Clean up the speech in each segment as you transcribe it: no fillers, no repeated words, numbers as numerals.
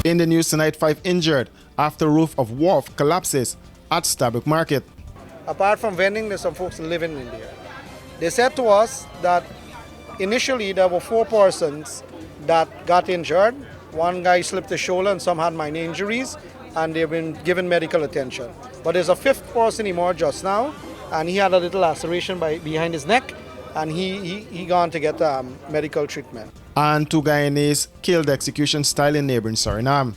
In the news tonight, 5 injured after roof of wharf collapses at Stabroek Market. Apart from vending, there's some folks living in there. They said to us that initially there were 4 persons that got injured. One guy slipped his shoulder and some had minor injuries, and they've been given medical attention. But there's a 5th person emerged just now, and he had a little laceration behind his neck, and he gone to get medical treatment. And 2 Guyanese killed execution style in neighboring Suriname.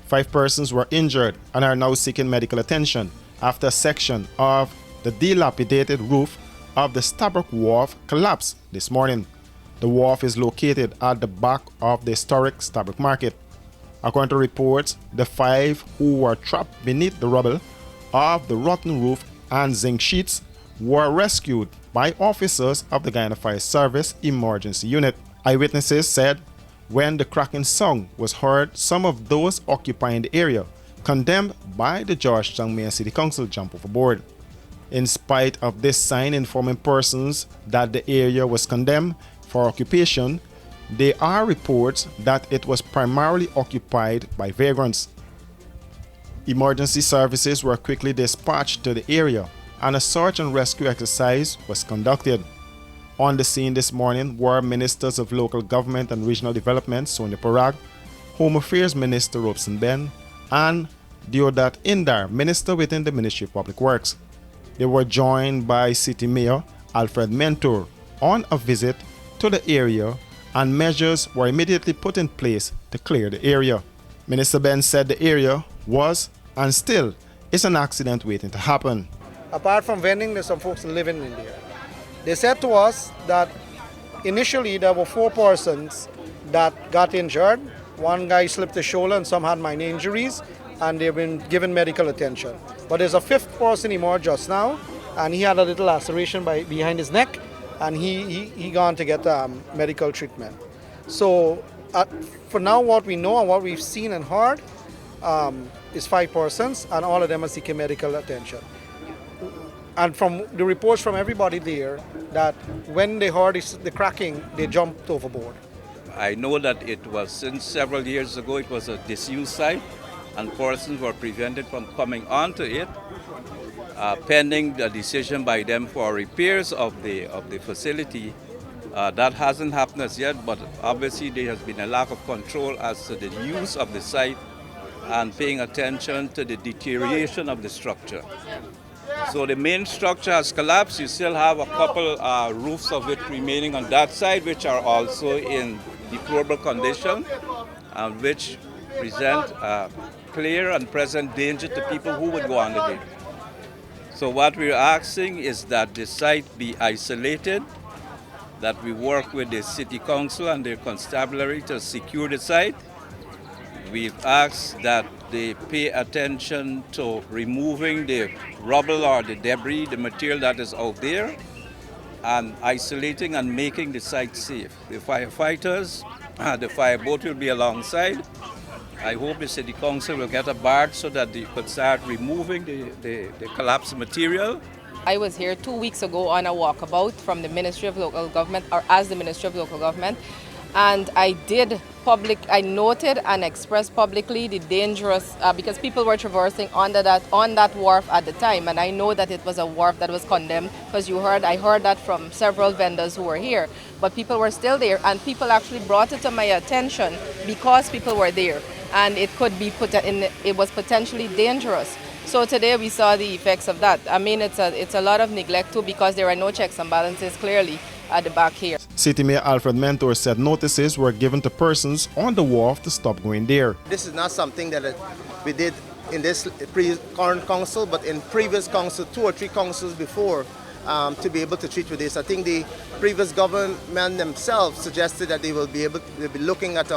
5 persons were injured and are now seeking medical attention after a section of the dilapidated roof of the Stabroek wharf collapsed this morning. The wharf is located at the back of the historic Stabroek Market. According to reports, the 5 who were trapped beneath the rubble of the rotten roof and zinc sheets were rescued by officers of the Guyana Fire Service Emergency Unit. Eyewitnesses said when the cracking sound was heard, some of those occupying the area, condemned by the Georgetown Mayor City Council, jumped overboard. In spite of this sign informing persons that the area was condemned for occupation, there are reports that it was primarily occupied by vagrants. Emergency services were quickly dispatched to the area and a search and rescue exercise was conducted. On the scene this morning were Ministers of Local Government and Regional Development Sonia Parag, Home Affairs Minister Robson Ben, and Deodat Indar, Minister within the Ministry of Public Works. They were joined by City Mayor Alfred Mentor on a visit to the area, and measures were immediately put in place to clear the area. Minister Ben said the area was and still is an accident waiting to happen. Apart from vending, there's some folks living in there. They said to us that initially there were 4 persons that got injured. One guy slipped his shoulder and some had minor injuries, and they've been given medical attention. But there's a 5th person emerged just now, and he had a little laceration behind his neck, and he gone to get medical treatment. So for now, what we know and what we've seen and heard is 5 persons, and all of them are seeking medical attention. And from the reports from everybody there, that when they heard the cracking, they jumped overboard. I know that it was, since several years ago, it was a disused site, and persons were prevented from coming onto it, pending the decision by them for repairs of the facility. That hasn't happened as yet, but obviously there has been a lack of control as to the use of the site and paying attention to the deterioration of the structure. So the main structure has collapsed. You still have a couple roofs of it remaining on that side, which are also in deplorable condition, and which present clear and present danger to people who would go under it. So what we're asking is that the site be isolated, that we work with the City Council and their constabulary to secure the site. We've asked that they pay attention to removing the rubble or the debris, the material that is out there, and isolating and making the site safe. The firefighters, the fireboat will be alongside. I hope the City Council will get a barge so that they could start removing the collapsed material. I was here 2 weeks ago on a walkabout from the Ministry of Local Government, or as the Ministry of Local Government, and I noted and expressed publicly the dangerous, because people were traversing on that wharf at the time, and I know that it was a wharf that was condemned, because I heard that from several vendors who were here, but people were still there, and people actually brought it to my attention because people were there, and it was potentially dangerous. So today we saw the effects of that. I mean, it's a lot of neglect too, because there are no checks and balances clearly at the back here. City Mayor Alfred Mentor said notices were given to persons on the wharf to stop going there. This is not something that we did in this current council, but in previous council, 2 or 3 councils before, to be able to treat with this. I think the previous government themselves suggested that they'll be looking at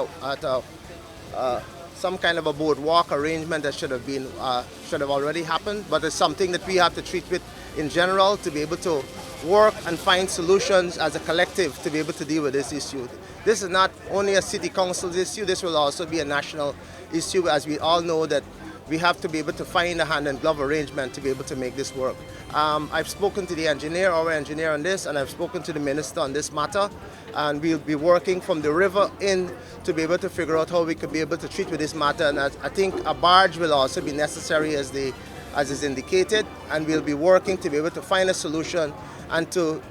some kind of a boardwalk arrangement that should have already happened, but it's something that we have to treat with in general to be able to work and find solutions as a collective to be able to deal with this issue. This is not only a city council issue, this will also be a national issue, as we all know that we have to be able to find a hand and glove arrangement to be able to make this work. I've spoken to the engineer, our engineer on this, and I've spoken to the minister on this matter, and we'll be working from the river in to be able to figure out how we could be able to treat with this matter. And I think a barge will also be necessary as is indicated, and we'll be working to be able to find a solution and to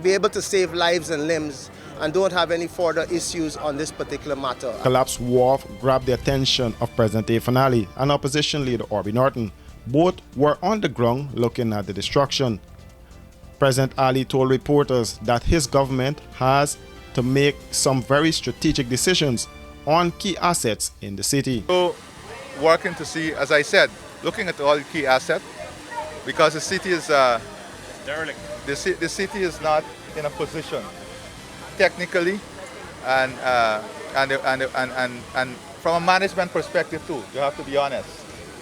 be able to save lives and limbs and don't have any further issues on this particular matter. Collapsed wharf grabbed the attention of President Finale and opposition leader Orbie Norton. Both were on the ground looking at the destruction. President Ali told reporters that his government has to make some very strategic decisions on key assets in the city. So, working to see, as I said, looking at all key assets, because the city is derelict. The city is not in a position technically and from a management perspective too, you have to be honest,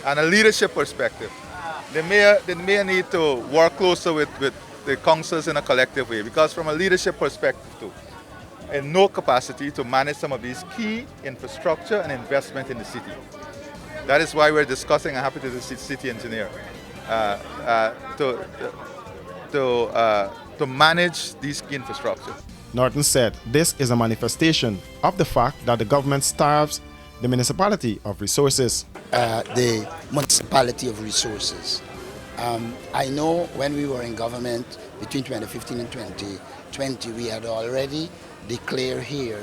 and a leadership perspective. The mayor need to work closer with the councils in a collective way, because from a leadership perspective too, in no capacity to manage some of these key infrastructure and investment in the city. That is why we're discussing, I'm happy to the city engineer, to manage these key infrastructure. Norton said this is a manifestation of the fact that the government starves the municipality of resources. The municipality of resources. I know when we were in government between 2015 and 2020, we had already declared here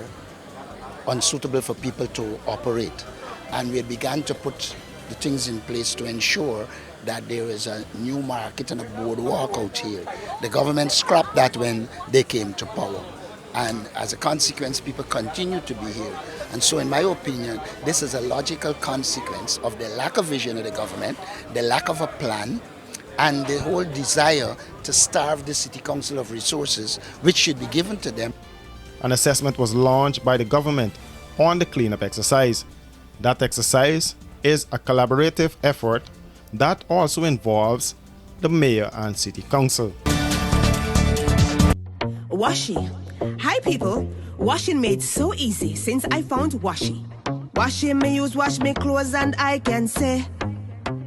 unsuitable for people to operate. And we began to put the things in place to ensure that there is a new market and a boardwalk out here. The government scrapped that when they came to power. And as a consequence, people continue to be here. And so in my opinion, this is a logical consequence of the lack of vision of the government, the lack of a plan, and the whole desire to starve the City Council of resources, which should be given to them. An assessment was launched by the government on the cleanup exercise. That exercise is a collaborative effort that also involves the mayor and city council. Washi. Hi people, washing made so easy since I found Washi. Washing me use wash me clothes and I can say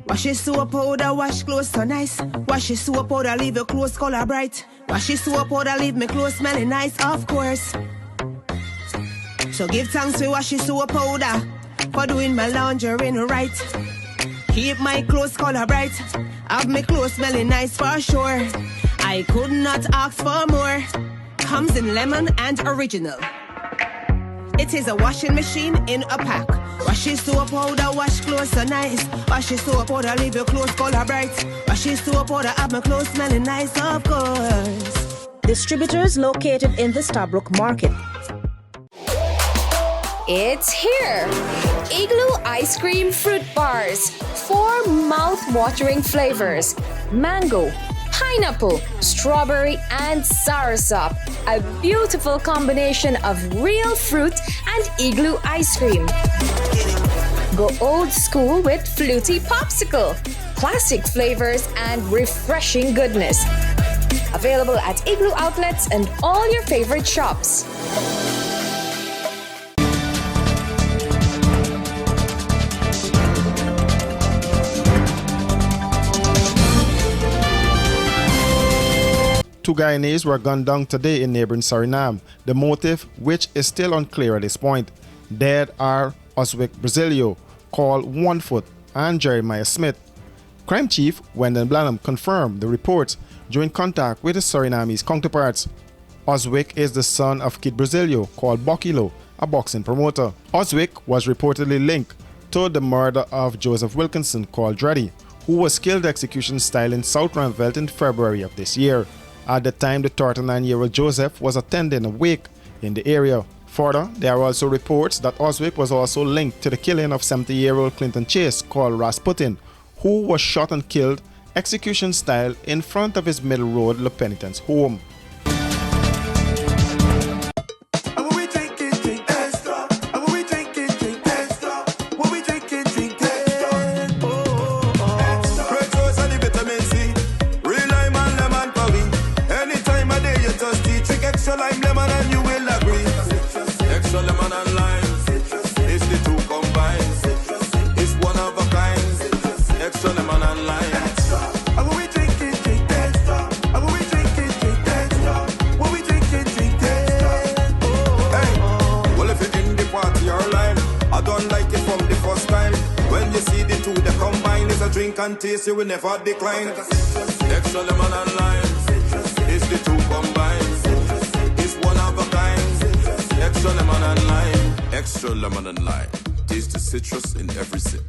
Washi soap powder wash clothes so nice. Washi soap powder leave your clothes color bright. Washi soap powder leave me clothes smelling nice, of course. So give thanks to Washi soap powder for doing my laundry right. Keep my clothes color bright, have my clothes smelling nice for sure. I could not ask for more. Comes in lemon and original. It is a washing machine in a pack. Washi soap powder wash clothes so nice. Washi soap powder leave your clothes color bright. Washi soap powder have my clothes smelling nice, of course. Distributors located in the Stabroek market. It's here! Igloo Ice Cream Fruit Bars. 4 mouth-watering flavors. Mango, pineapple, strawberry, and soursop. A beautiful combination of real fruit and igloo ice cream. Go old school with fluty popsicle. Classic flavors and refreshing goodness. Available at Igloo outlets and all your favorite shops. Two Guyanese were gunned down today in neighboring Suriname. The motive, which is still unclear at this point. Dead are Oswick Brazilio, called One Foot, and Jeremiah Smith. Crime Chief Wendell Blanham confirmed the reports during contact with his Surinamese counterparts. Oswick is the son of Kid Brazilio, called Bokilo, a boxing promoter. Oswick was reportedly linked to the murder of Joseph Wilkinson, called Dreddy, who was killed execution style in South Ranvelt in February of this year. At the time, the 39-year-old Joseph was attending a wake in the area. Further, there are also reports that Oswick was also linked to the killing of 70-year-old Clinton Chase, called Rasputin, who was shot and killed execution style in front of his Middle Road Le Penitence home. Extra lemon and lime, it's the two combined. It's one come the first time. When you see the two, they combine. It's a drink and taste, you will never decline. Extra lemon and lime. It's the two combined. It's one of a kind. Extra lemon and lime. Extra lemon and lime. Taste the citrus in every sip.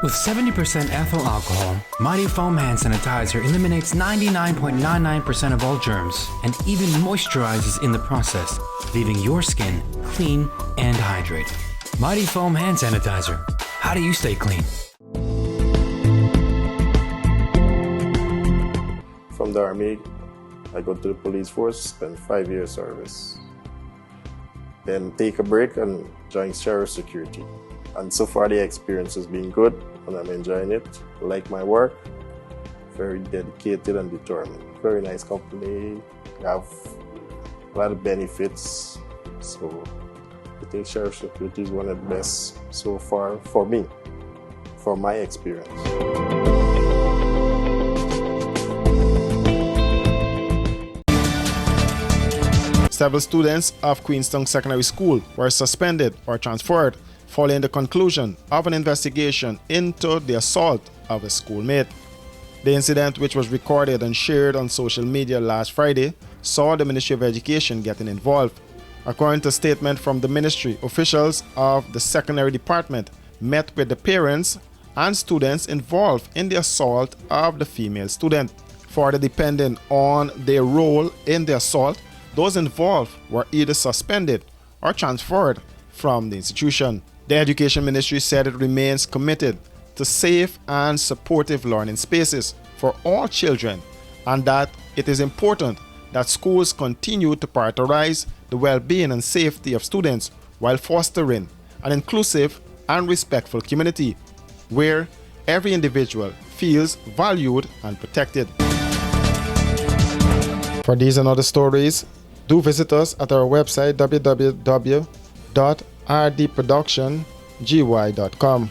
With 70% ethyl alcohol, Mighty Foam Hand Sanitizer eliminates 99.99% of all germs and even moisturizes in the process, leaving your skin clean and hydrated. Mighty Foam Hand Sanitizer. How do you stay clean? From the Army, I go to the police force, spend 5 years service. Then take a break and join Sheriff Security. And so far the experience has been good and I'm enjoying it. I like my work, very dedicated and determined. Very nice company, have a lot of benefits. So I think Sheriff Security is one of the best so far for me, from my experience. Several students of Queenstown Secondary School were suspended or transferred following the conclusion of an investigation into the assault of a schoolmate. The incident, which was recorded and shared on social media last Friday, saw the Ministry of Education getting involved. According to a statement from the ministry, officials of the secondary department met with the parents and students involved in the assault of the female student. Further, depending on their role in the assault, those involved were either suspended or transferred from the institution. The Education Ministry said it remains committed to safe and supportive learning spaces for all children and that it is important that schools continue to prioritize the well-being and safety of students while fostering an inclusive and respectful community where every individual feels valued and protected. For these and other stories, do visit us at our website www.rdproductiongy.com.